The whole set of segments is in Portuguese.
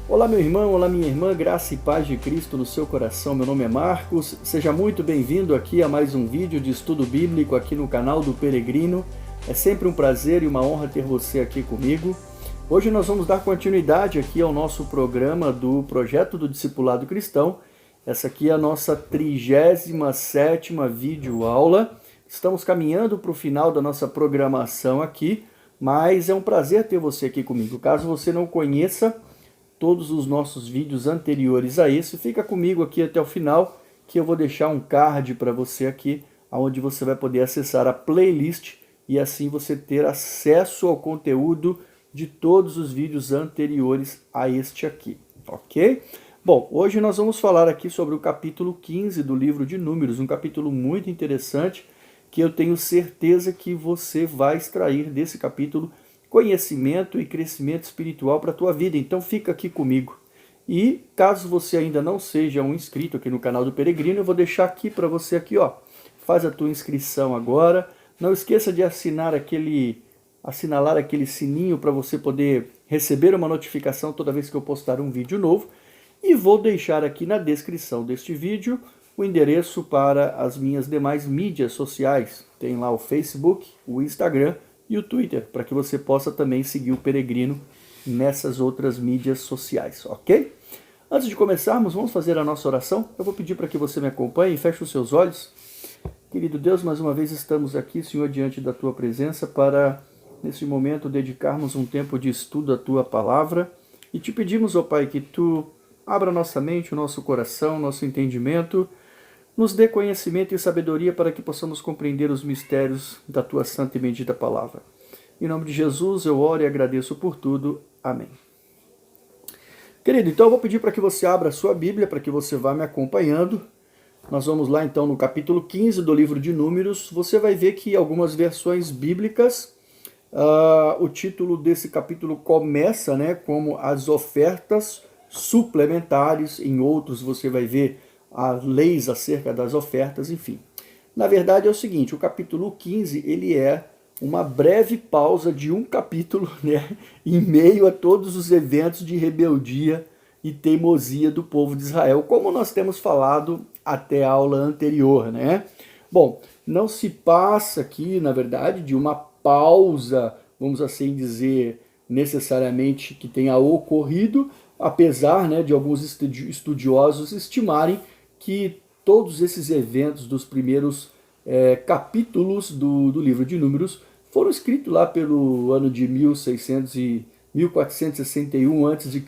Olá meu irmão, olá minha irmã, graça e paz de Cristo no seu coração. Meu nome é Marcos, seja muito bem-vindo aqui a mais um vídeo de estudo bíblico aqui no canal do Peregrino. É sempre um prazer e uma honra ter você aqui comigo. Hoje nós vamos dar continuidade aqui ao nosso programa do Projeto do Discipulado Cristão. Essa aqui é a nossa 37ª videoaula. Estamos caminhando para o final da nossa programação aqui, mas é um prazer ter você aqui comigo. Caso você não conheça todos os nossos vídeos anteriores a esse, fica comigo aqui até o final, que eu vou deixar um card para você aqui, onde você vai poder acessar a playlist e assim você ter acesso ao conteúdo de todos os vídeos anteriores a este aqui, ok? Bom, hoje nós vamos falar aqui sobre o capítulo 15 do livro de Números, um capítulo muito interessante, que eu tenho certeza que você vai extrair desse capítulo conhecimento e crescimento espiritual para a tua vida. Então fica aqui comigo. E caso você ainda não seja um inscrito aqui no canal do Peregrino, eu vou deixar aqui para você aqui, ó. Faz a tua inscrição agora. Não esqueça de assinalar aquele sininho para você poder receber uma notificação toda vez que eu postar um vídeo novo. E vou deixar aqui na descrição deste vídeo o endereço para as minhas demais mídias sociais. Tem lá o Facebook, o Instagram e o Twitter, para que você possa também seguir o Peregrino nessas outras mídias sociais, ok? Antes de começarmos, vamos fazer a nossa oração. Eu vou pedir para que você me acompanhe e feche os seus olhos. Querido Deus, mais uma vez estamos aqui, Senhor, diante da Tua presença para, nesse momento, dedicarmos um tempo de estudo à Tua Palavra. E te pedimos, ó Pai, que Tu abra nossa mente, o nosso coração, nosso entendimento, nos dê conhecimento e sabedoria para que possamos compreender os mistérios da Tua santa e bendita palavra. Em nome de Jesus eu oro e agradeço por tudo. Amém. Querido, então eu vou pedir para que você abra a sua Bíblia, para que você vá me acompanhando. Nós vamos lá então no capítulo 15 do livro de Números. Você vai ver que algumas versões bíblicas, o título desse capítulo começa, como as ofertas suplementares. Em outros você vai ver as leis acerca das ofertas, enfim. Na verdade é o seguinte, o capítulo 15, ele é uma breve pausa de um capítulo, em meio a todos os eventos de rebeldia e teimosia do povo de Israel, como nós temos falado até a aula anterior, Bom, não se passa aqui, na verdade, de uma pausa, vamos assim dizer, necessariamente que tenha ocorrido, apesar, de alguns estudiosos estimarem que todos esses eventos dos primeiros capítulos do livro de Números foram escritos lá pelo ano de 1461 a.C.,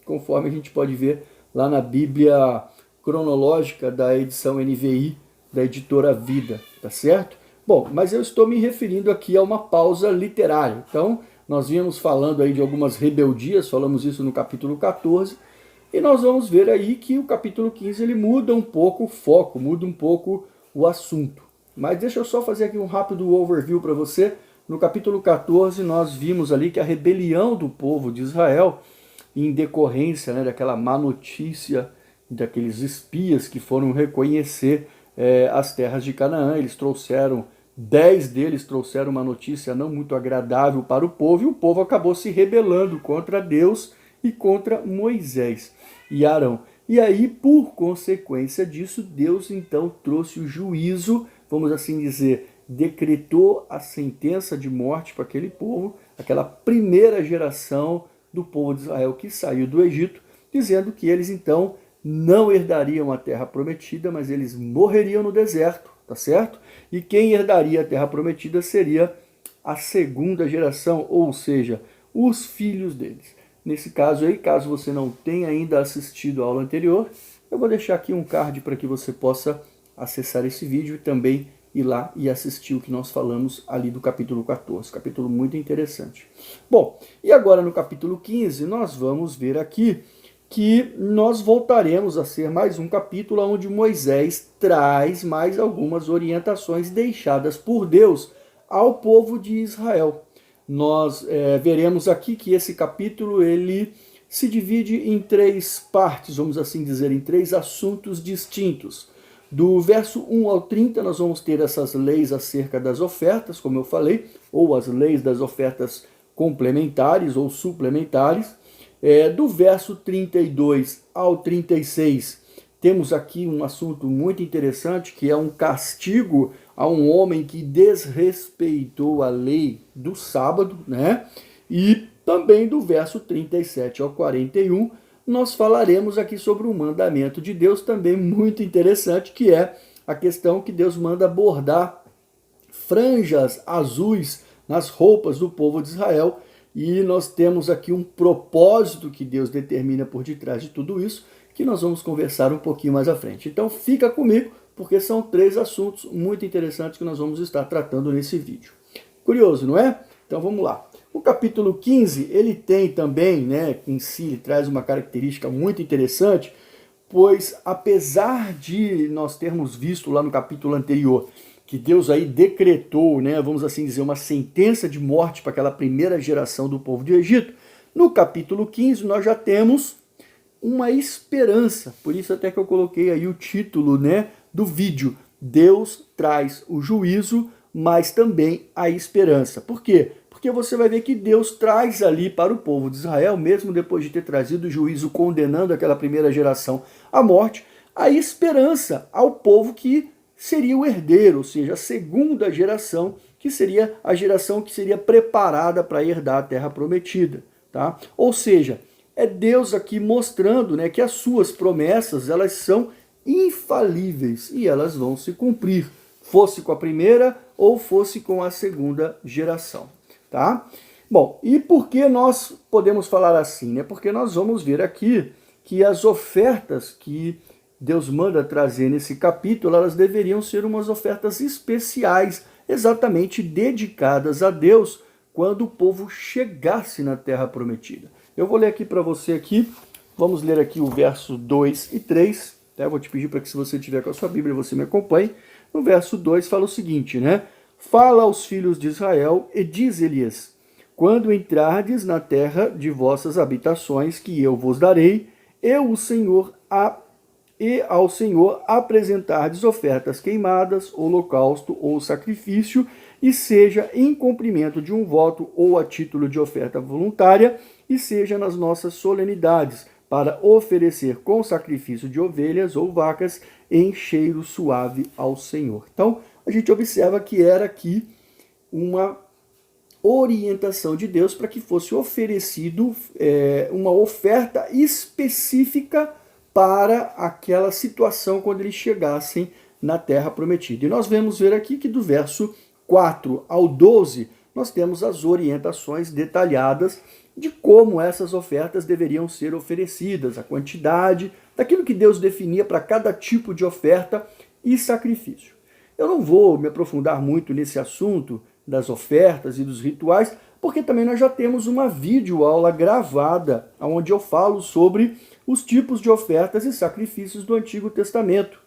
conforme a gente pode ver lá na Bíblia cronológica da edição NVI da editora Vida, tá certo? Bom, mas eu estou me referindo aqui a uma pausa literária. Então, nós vínhamos falando aí de algumas rebeldias, falamos isso no capítulo 14, e nós vamos ver aí que o capítulo 15 ele muda um pouco o foco, muda um pouco o assunto. Mas deixa eu só fazer aqui um rápido overview para você. No capítulo 14 nós vimos ali que a rebelião do povo de Israel, em decorrência daquela má notícia daqueles espias que foram reconhecer as terras de Canaã, 10 deles trouxeram uma notícia não muito agradável para o povo, e o povo acabou se rebelando contra Deus e contra Moisés e Arão. E aí, por consequência disso, Deus então trouxe o juízo, vamos assim dizer, decretou a sentença de morte para aquele povo, aquela primeira geração do povo de Israel que saiu do Egito, dizendo que eles então não herdariam a terra prometida, mas eles morreriam no deserto, tá certo? E quem herdaria a terra prometida seria a segunda geração, ou seja, os filhos deles. Nesse caso aí, caso você não tenha ainda assistido a aula anterior, eu vou deixar aqui um card para que você possa acessar esse vídeo e também ir lá e assistir o que nós falamos ali do capítulo 14, capítulo muito interessante. Bom, e agora no capítulo 15 nós vamos ver aqui que nós voltaremos a ser mais um capítulo onde Moisés traz mais algumas orientações deixadas por Deus ao povo de Israel. Nós veremos aqui que esse capítulo ele se divide em 3 partes, vamos assim dizer, em 3 assuntos distintos. Do verso 1 ao 30 nós vamos ter essas leis acerca das ofertas, como eu falei, ou as leis das ofertas complementares ou suplementares. Do verso 32 ao 36, temos aqui um assunto muito interessante, que é um castigo a um homem que desrespeitou a lei do sábado, né? E também do verso 37 ao 41, nós falaremos aqui sobre um mandamento de Deus também muito interessante, que é a questão que Deus manda bordar franjas azuis nas roupas do povo de Israel. E nós temos aqui um propósito que Deus determina por detrás de tudo isso, que nós vamos conversar um pouquinho mais à frente. Então fica comigo, porque são 3 assuntos muito interessantes que nós vamos estar tratando nesse vídeo. Curioso, não é? Então vamos lá. O capítulo 15, ele tem também, né, em si, ele traz uma característica muito interessante, pois apesar de nós termos visto lá no capítulo anterior que Deus aí decretou, né, vamos assim dizer, uma sentença de morte para aquela primeira geração do povo do Egito, no capítulo 15 nós já temos uma esperança. Por isso até que eu coloquei aí o título, né, do vídeo. Deus traz o juízo, mas também a esperança. Por quê? Porque você vai ver que Deus traz ali para o povo de Israel, mesmo depois de ter trazido o juízo condenando aquela primeira geração à morte, a esperança ao povo que seria o herdeiro, ou seja, a segunda geração, que seria a geração que seria preparada para herdar a terra prometida, tá? Ou seja, é Deus aqui mostrando, né, que as suas promessas, elas são infalíveis e elas vão se cumprir, fosse com a primeira ou fosse com a segunda geração, tá? Bom, e por que nós podemos falar assim, né? Porque nós vamos ver aqui que as ofertas que Deus manda trazer nesse capítulo, elas deveriam ser umas ofertas especiais, exatamente dedicadas a Deus, quando o povo chegasse na terra prometida. Eu vou ler aqui para você aqui, vamos ler aqui o verso 2 e 3, tá? Eu vou te pedir para que, se você tiver com a sua Bíblia, você me acompanhe. No verso 2 fala o seguinte, né? Fala aos filhos de Israel e diz-lhes: quando entrardes na terra de vossas habitações, que eu vos darei, ao Senhor apresentardes ofertas queimadas, holocausto ou sacrifício, e seja em cumprimento de um voto ou a título de oferta voluntária, e seja nas nossas solenidades, para oferecer com sacrifício de ovelhas ou vacas em cheiro suave ao Senhor. Então, a gente observa que era aqui uma orientação de Deus para que fosse oferecido uma oferta específica para aquela situação quando eles chegassem na terra prometida. E nós vamos ver aqui que do verso 4 ao 12, nós temos as orientações detalhadas de como essas ofertas deveriam ser oferecidas, a quantidade, daquilo que Deus definia para cada tipo de oferta e sacrifício. Eu não vou me aprofundar muito nesse assunto das ofertas e dos rituais, porque também nós já temos uma videoaula gravada, onde eu falo sobre os tipos de ofertas e sacrifícios do Antigo Testamento.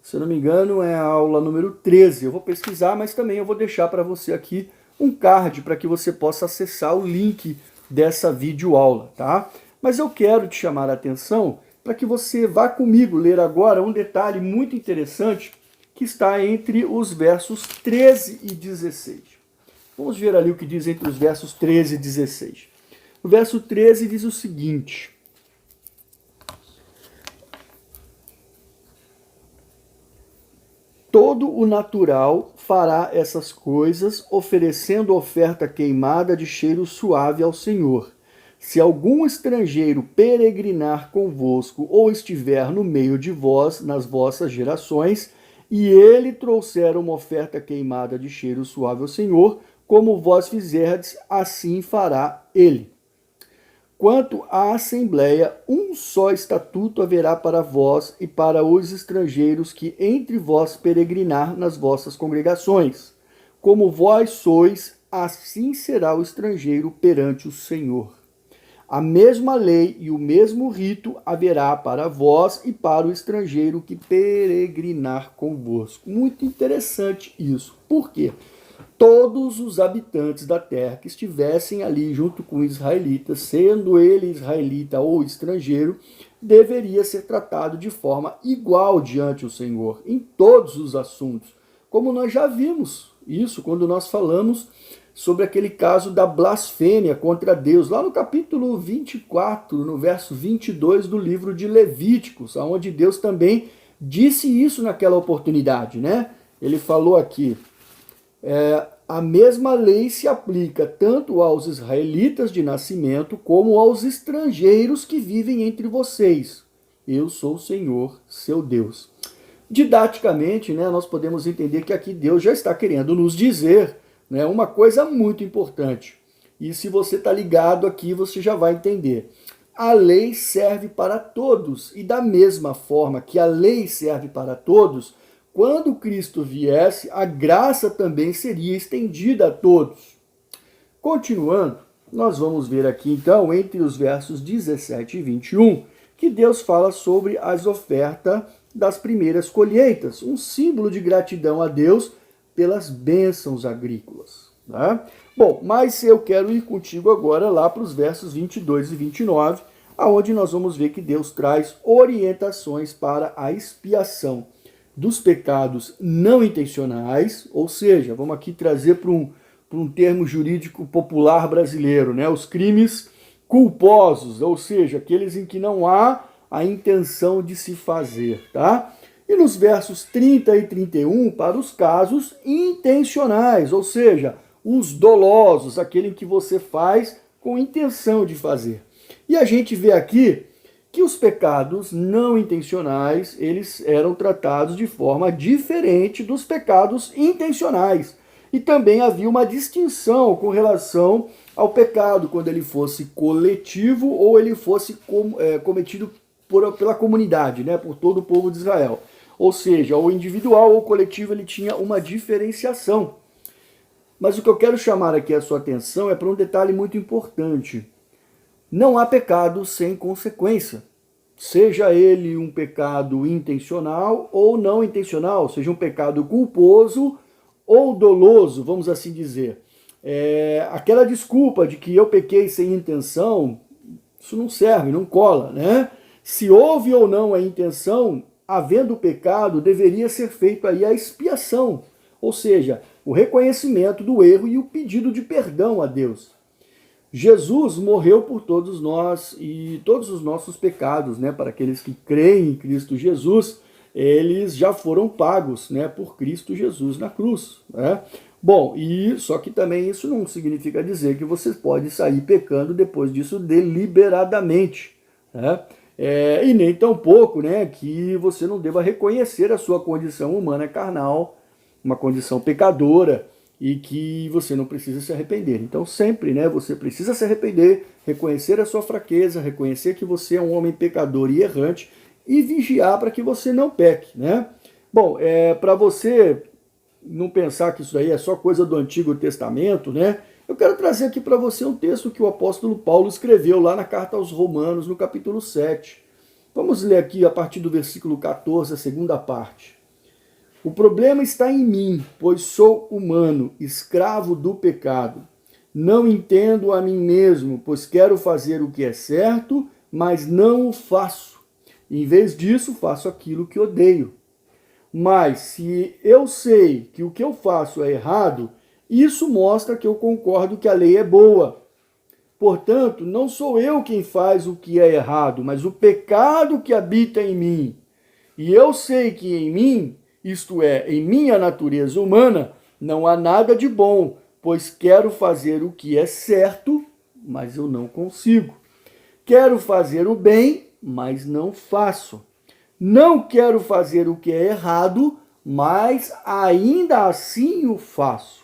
Se eu não me engano, é a aula número 13. Eu vou pesquisar, mas também eu vou deixar para você aqui um card para que você possa acessar o link dessa videoaula, tá? Mas eu quero te chamar a atenção para que você vá comigo ler agora um detalhe muito interessante que está entre os versos 13 e 16. Vamos ver ali o que diz entre os versos 13 e 16. O verso 13 diz o seguinte: todo o natural fará essas coisas, oferecendo oferta queimada de cheiro suave ao Senhor. Se algum estrangeiro peregrinar convosco ou estiver no meio de vós, nas vossas gerações, e ele trouxer uma oferta queimada de cheiro suave ao Senhor, como vós fizerdes, assim fará ele. Quanto à Assembleia, um só estatuto haverá para vós e para os estrangeiros que entre vós peregrinar nas vossas congregações. Como vós sois, assim será o estrangeiro perante o Senhor. A mesma lei e o mesmo rito haverá para vós e para o estrangeiro que peregrinar convosco. Muito interessante isso. Por quê? Todos os habitantes da terra que estivessem ali junto com os israelitas, sendo ele israelita ou estrangeiro, deveria ser tratado de forma igual diante do Senhor, em todos os assuntos. Como nós já vimos isso quando nós falamos sobre aquele caso da blasfêmia contra Deus, lá no capítulo 24, no verso 22 do livro de Levíticos, onde Deus também disse isso naquela oportunidade, né? Ele falou aqui, a mesma lei se aplica tanto aos israelitas de nascimento como aos estrangeiros que vivem entre vocês. Eu sou o Senhor, seu Deus. Didaticamente, né, nós podemos entender que aqui Deus já está querendo nos dizer, né, uma coisa muito importante. E se você está ligado aqui, você já vai entender. A lei serve para todos. E da mesma forma que a lei serve para todos, quando Cristo viesse, a graça também seria estendida a todos. Continuando, nós vamos ver aqui então, entre os versos 17 e 21, que Deus fala sobre as ofertas das primeiras colheitas, um símbolo de gratidão a Deus pelas bênçãos agrícolas. Tá? Bom, mas eu quero ir contigo agora lá para os versos 22 e 29, aonde nós vamos ver que Deus traz orientações para a expiação dos pecados não intencionais, ou seja, vamos aqui trazer para um termo jurídico popular brasileiro, né? Os crimes culposos, ou seja, aqueles em que não há a intenção de se fazer, tá? E nos versos 30 e 31, para os casos intencionais, ou seja, os dolosos, aquele em que você faz com intenção de fazer. E a gente vê aqui que os pecados não intencionais, eles eram tratados de forma diferente dos pecados intencionais. E também havia uma distinção com relação ao pecado, quando ele fosse coletivo ou ele fosse cometido pela comunidade, né, por todo o povo de Israel. Ou seja, o individual ou o coletivo ele tinha uma diferenciação. Mas o que eu quero chamar aqui a sua atenção é para um detalhe muito importante. Não há pecado sem consequência. Seja ele um pecado intencional ou não intencional, seja um pecado culposo ou doloso, vamos assim dizer. Aquela desculpa de que eu pequei sem intenção, isso não serve, não cola, né? Se houve ou não a intenção, havendo o pecado, deveria ser feito aí a expiação, ou seja, o reconhecimento do erro e o pedido de perdão a Deus. Jesus morreu por todos nós e todos os nossos pecados, né? Para aqueles que creem em Cristo Jesus, eles já foram pagos, né? Por Cristo Jesus na cruz, né? Bom, e só que também isso não significa dizer que você pode sair pecando depois disso deliberadamente, né? E nem tampouco, né, que você não deva reconhecer a sua condição humana carnal, uma condição pecadora, e que você não precisa se arrepender. Então sempre, né, você precisa se arrepender, reconhecer a sua fraqueza, reconhecer que você é um homem pecador e errante, e vigiar para que você não peque, né? Bom, para você não pensar que isso aí é só coisa do Antigo Testamento, né? Eu quero trazer aqui para você um texto que o apóstolo Paulo escreveu lá na carta aos Romanos, no capítulo 7. Vamos ler aqui a partir do versículo 14, a segunda parte. O problema está em mim, pois sou humano, escravo do pecado. Não entendo a mim mesmo, pois quero fazer o que é certo, mas não o faço. Em vez disso, faço aquilo que odeio. Mas se eu sei que o que eu faço é errado, isso mostra que eu concordo que a lei é boa. Portanto, não sou eu quem faz o que é errado, mas o pecado que habita em mim. E eu sei que em mim, isto é, em minha natureza humana, não há nada de bom, pois quero fazer o que é certo, mas eu não consigo. Quero fazer o bem, mas não faço. Não quero fazer o que é errado, mas ainda assim o faço.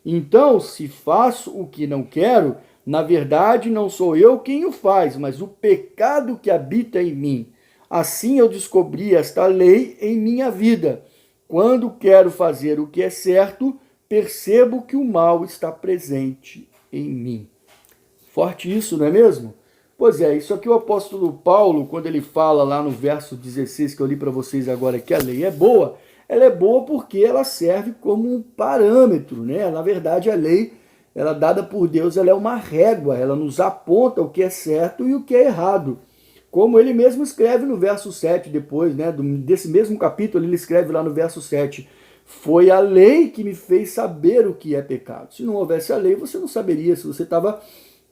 Então, se faço o que não quero, na verdade não sou eu quem o faz, mas o pecado que habita em mim. Assim eu descobri esta lei em minha vida. Quando quero fazer o que é certo, percebo que o mal está presente em mim. Forte isso, não é mesmo? Pois é, isso aqui o apóstolo Paulo, quando ele fala lá no verso 16 que eu li para vocês agora, que a lei é boa, ela é boa porque ela serve como um parâmetro, né? Na verdade, a lei, ela dada por Deus, ela é uma régua, ela nos aponta o que é certo e o que é errado. Como ele mesmo escreve no verso 7 depois, né? Desse mesmo capítulo, ele escreve lá no verso 7, Foi a lei que me fez saber o que é pecado. Se não houvesse a lei, você não saberia se você estava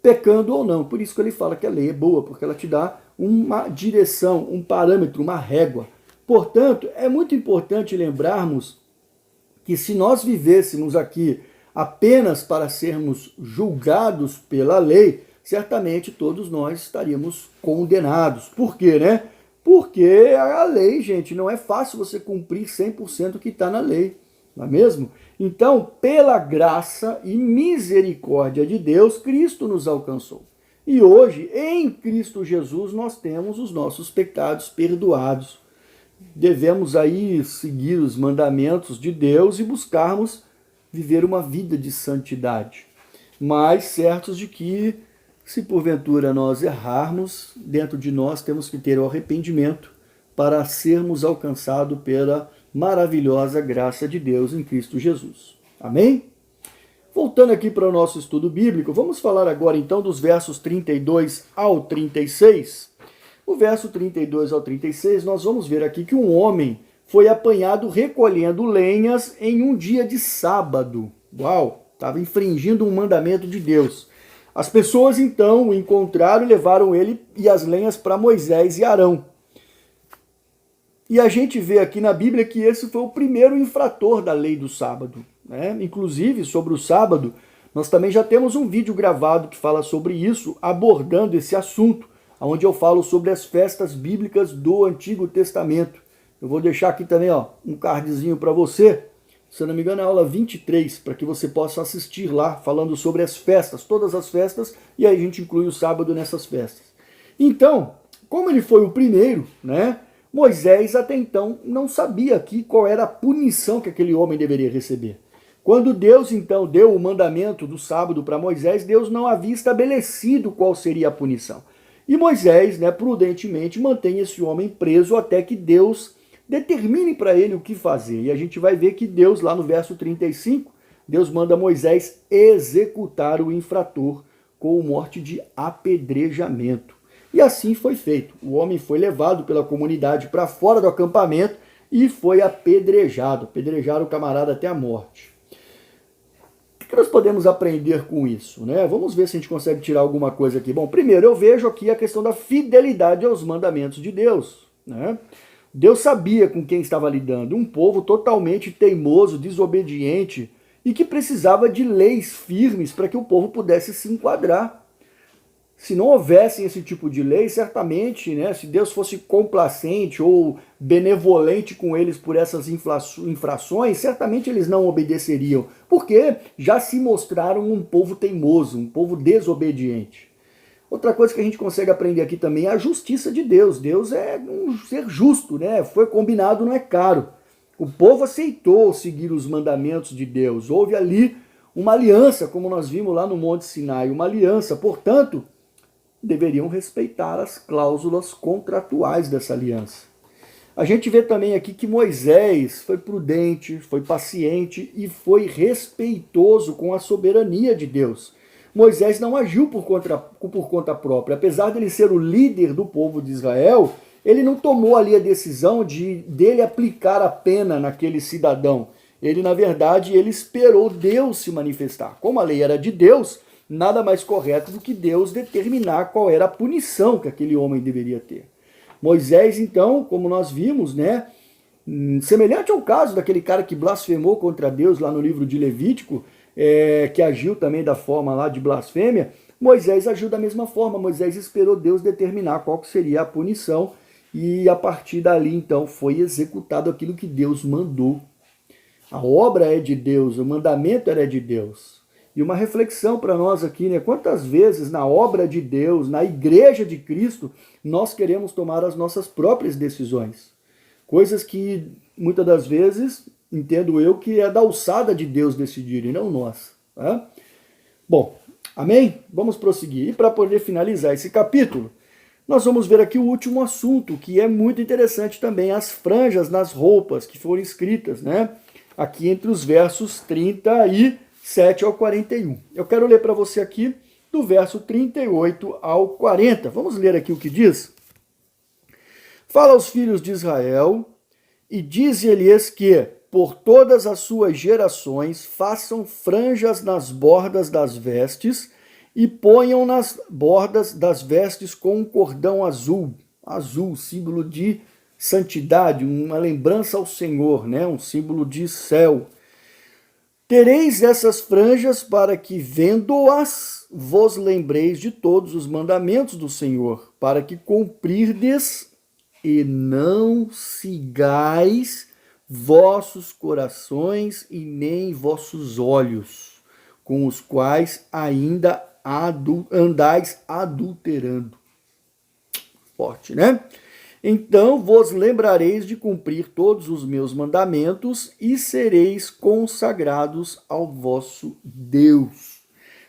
pecando ou não. Por isso que ele fala que a lei é boa, porque ela te dá uma direção, um parâmetro, uma régua. Portanto, é muito importante lembrarmos que se nós vivêssemos aqui apenas para sermos julgados pela lei, certamente todos nós estaríamos condenados. Por quê, né? Porque a lei, gente, não é fácil você cumprir 100% o que está na lei, não é mesmo? Então, pela graça e misericórdia de Deus, Cristo nos alcançou. E hoje, em Cristo Jesus, nós temos os nossos pecados perdoados. Devemos aí seguir os mandamentos de Deus e buscarmos viver uma vida de santidade. Mas certos de que, se porventura nós errarmos, dentro de nós temos que ter o arrependimento para sermos alcançados pela maravilhosa graça de Deus em Cristo Jesus. Amém? Voltando aqui para o nosso estudo bíblico, vamos falar agora então dos versos 32 ao 36. O verso 32 ao 36, nós vamos ver aqui que um homem foi apanhado recolhendo lenhas em um dia de sábado. Uau! Estava infringindo um mandamento de Deus. As pessoas então o encontraram e levaram ele e as lenhas para Moisés e Arão. E a gente vê aqui na Bíblia que esse foi o primeiro infrator da lei do sábado, né? Inclusive, sobre o sábado, nós também já temos um vídeo gravado que fala sobre isso, abordando esse assunto, onde eu falo sobre as festas bíblicas do Antigo Testamento. Eu vou deixar aqui também um cardzinho para você, se eu não me engano é a aula 23, para que você possa assistir lá, falando sobre as festas, todas as festas, e aí a gente inclui o sábado nessas festas. Então, como ele foi o primeiro, né, Moisés até então não sabia aqui qual era a punição que aquele homem deveria receber. Quando Deus então deu o mandamento do sábado para Moisés, Deus não havia estabelecido qual seria a punição. E Moisés, né, prudentemente, mantém esse homem preso até que Deus determine para ele o que fazer. E a gente vai ver que Deus, lá no verso 35, Deus manda Moisés executar o infrator com morte de apedrejamento. E assim foi feito. O homem foi levado pela comunidade para fora do acampamento e foi apedrejado. Apedrejaram o camarada até a morte. O que nós podemos aprender com isso, né? Vamos ver se a gente consegue tirar alguma coisa aqui. Bom, primeiro eu vejo aqui a questão da fidelidade aos mandamentos de Deus, né? Deus sabia com quem estava lidando, um povo totalmente teimoso, desobediente e que precisava de leis firmes para que o povo pudesse se enquadrar. Se não houvesse esse tipo de lei, certamente, né, se Deus fosse complacente ou benevolente com eles por essas infrações, certamente eles não obedeceriam, porque já se mostraram um povo teimoso, um povo desobediente. Outra coisa que a gente consegue aprender aqui também é a justiça de Deus. Deus é um ser justo, né? Foi combinado, não é caro. O povo aceitou seguir os mandamentos de Deus. Houve ali uma aliança, como nós vimos lá no Monte Sinai, uma aliança. Portanto, deveriam respeitar as cláusulas contratuais dessa aliança. A gente vê também aqui que Moisés foi prudente, foi paciente e foi respeitoso com a soberania de Deus. Moisés não agiu por conta própria. Apesar de ele ser o líder do povo de Israel, ele não tomou ali a decisão dele aplicar a pena naquele cidadão. Ele, na verdade, ele esperou Deus se manifestar. Como a lei era de Deus, nada mais correto do que Deus determinar qual era a punição que aquele homem deveria ter. Moisés, então, como nós vimos, né, semelhante ao caso daquele cara que blasfemou contra Deus lá no livro de Levítico, que agiu também da forma lá de blasfêmia, Moisés agiu da mesma forma. Moisés esperou Deus determinar qual seria a punição e a partir dali então foi executado aquilo que Deus mandou. A obra é de Deus, o mandamento era de Deus. E uma reflexão para nós aqui, né? Quantas vezes na obra de Deus, na igreja de Cristo, nós queremos tomar as nossas próprias decisões. Coisas que muitas das vezes, entendo eu, que é da alçada de Deus decidir e não nós. Tá? Bom, amém? Vamos prosseguir. E para poder finalizar esse capítulo, nós vamos ver aqui o último assunto, que é muito interessante também, as franjas nas roupas que foram escritas, né? Aqui entre os versos 37 ao 41. Eu quero ler para você aqui do verso 38 ao 40. Vamos ler aqui o que diz? Fala aos filhos de Israel e dize-lhes que por todas as suas gerações, façam franjas nas bordas das vestes e ponham nas bordas das vestes com um cordão azul, símbolo de santidade, uma lembrança ao Senhor, né? Um símbolo de céu. Tereis essas franjas para que, vendo-as, vos lembreis de todos os mandamentos do Senhor, para que cumprirdes e não sigais vossos corações e nem vossos olhos, com os quais ainda andais adulterando. Forte, né? Então vos lembrareis de cumprir todos os meus mandamentos e sereis consagrados ao vosso Deus.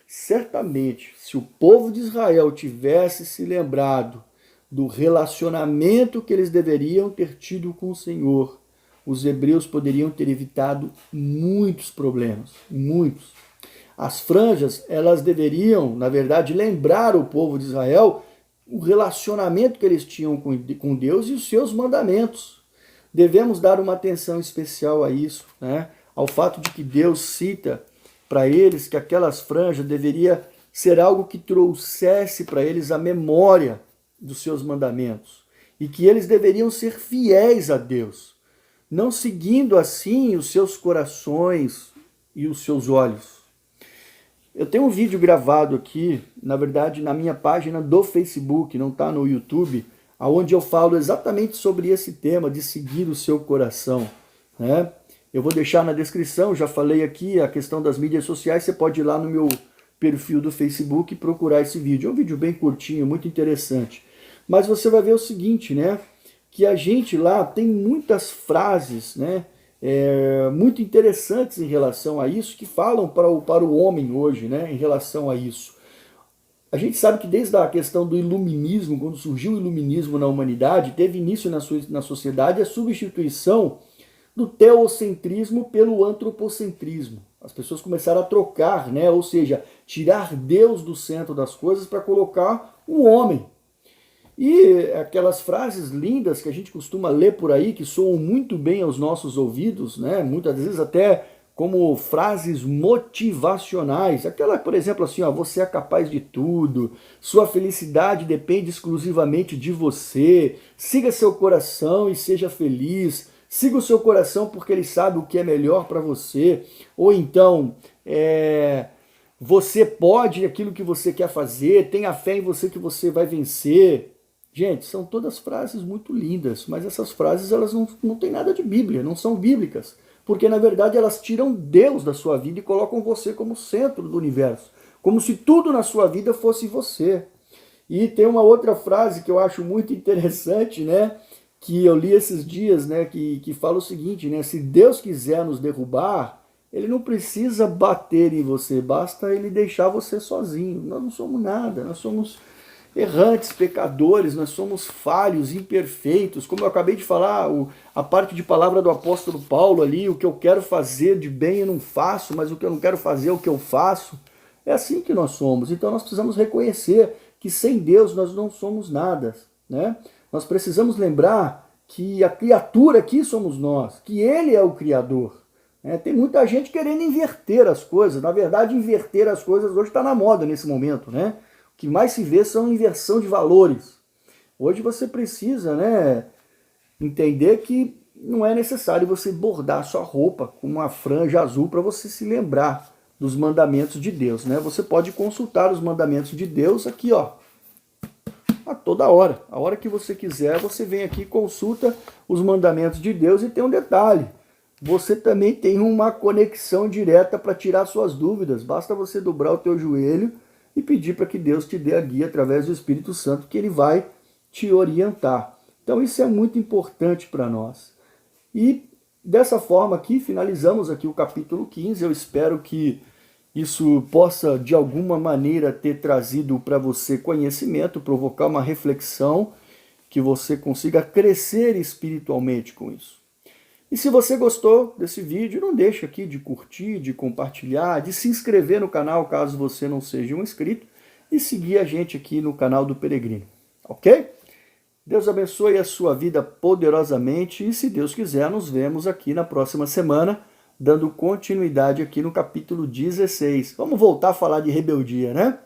Certamente, se o povo de Israel tivesse se lembrado do relacionamento que eles deveriam ter tido com o Senhor, os hebreus poderiam ter evitado muitos problemas, muitos. As franjas, elas deveriam, na verdade, lembrar o povo de Israel o relacionamento que eles tinham com Deus e os seus mandamentos. Devemos dar uma atenção especial a isso, né? Ao fato de que Deus cita para eles que aquelas franjas deveria ser algo que trouxesse para eles a memória dos seus mandamentos e que eles deveriam ser fiéis a Deus, não seguindo assim os seus corações e os seus olhos. Eu tenho um vídeo gravado aqui, na verdade, na minha página do Facebook, não está no YouTube, onde eu falo exatamente sobre esse tema de seguir o seu coração, né? Eu vou deixar na descrição, já falei aqui a questão das mídias sociais, você pode ir lá no meu perfil do Facebook e procurar esse vídeo. É um vídeo bem curtinho, muito interessante. Mas você vai ver o seguinte, né? Que a gente lá tem muitas frases, né? Muito interessantes em relação a isso, que falam para o homem hoje, né, em relação a isso. A gente sabe que desde a questão do iluminismo, quando surgiu o iluminismo na humanidade, teve início na sociedade a substituição do teocentrismo pelo antropocentrismo. As pessoas começaram a trocar, né, ou seja, tirar Deus do centro das coisas para colocar o homem. E aquelas frases lindas que a gente costuma ler por aí, que soam muito bem aos nossos ouvidos, né? Muitas vezes até como frases motivacionais. Aquela, por exemplo, assim, ó, você é capaz de tudo, sua felicidade depende exclusivamente de você, siga seu coração e seja feliz, siga o seu coração porque ele sabe o que é melhor para você. Ou então, você pode aquilo que você quer fazer, tenha fé em você que você vai vencer. Gente, são todas frases muito lindas, mas essas frases elas não têm nada de Bíblia, não são bíblicas, porque na verdade elas tiram Deus da sua vida e colocam você como centro do universo, como se tudo na sua vida fosse você. E tem uma outra frase que eu acho muito interessante, né, que eu li esses dias, né, que fala o seguinte, né, se Deus quiser nos derrubar, ele não precisa bater em você, basta ele deixar você sozinho. Nós não somos nada, nós somos errantes, pecadores, nós somos falhos, imperfeitos. Como eu acabei de falar, a parte de palavra do apóstolo Paulo ali, o que eu quero fazer de bem eu não faço, mas o que eu não quero fazer é o que eu faço. É assim que nós somos. Então nós precisamos reconhecer que sem Deus nós não somos nada, né? Nós precisamos lembrar que a criatura aqui somos nós, que Ele é o Criador. Tem muita gente querendo inverter as coisas. Na verdade, inverter as coisas hoje está na moda nesse momento, né? O que mais se vê são inversão de valores. Hoje você precisa, né, entender que não é necessário você bordar sua roupa com uma franja azul para você se lembrar dos mandamentos de Deus, né? Você pode consultar os mandamentos de Deus aqui, ó, a toda hora. A hora que você quiser, você vem aqui, consulta os mandamentos de Deus. E tem um detalhe, você também tem uma conexão direta para tirar suas dúvidas. Basta você dobrar o teu joelho e pedir para que Deus te dê a guia através do Espírito Santo, que ele vai te orientar. Então isso é muito importante para nós. E dessa forma aqui, finalizamos aqui o capítulo 15. Eu espero que isso possa, de alguma maneira, ter trazido para você conhecimento, provocar uma reflexão, que você consiga crescer espiritualmente com isso. E se você gostou desse vídeo, não deixe aqui de curtir, de compartilhar, de se inscrever no canal, caso você não seja um inscrito, e seguir a gente aqui no canal do Peregrino, ok? Deus abençoe a sua vida poderosamente e, se Deus quiser, nos vemos aqui na próxima semana, dando continuidade aqui no capítulo 16. Vamos voltar a falar de rebeldia, né?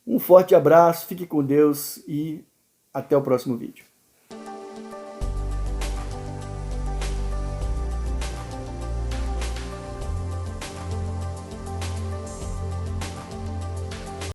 Um forte abraço, fique com Deus e até o próximo vídeo.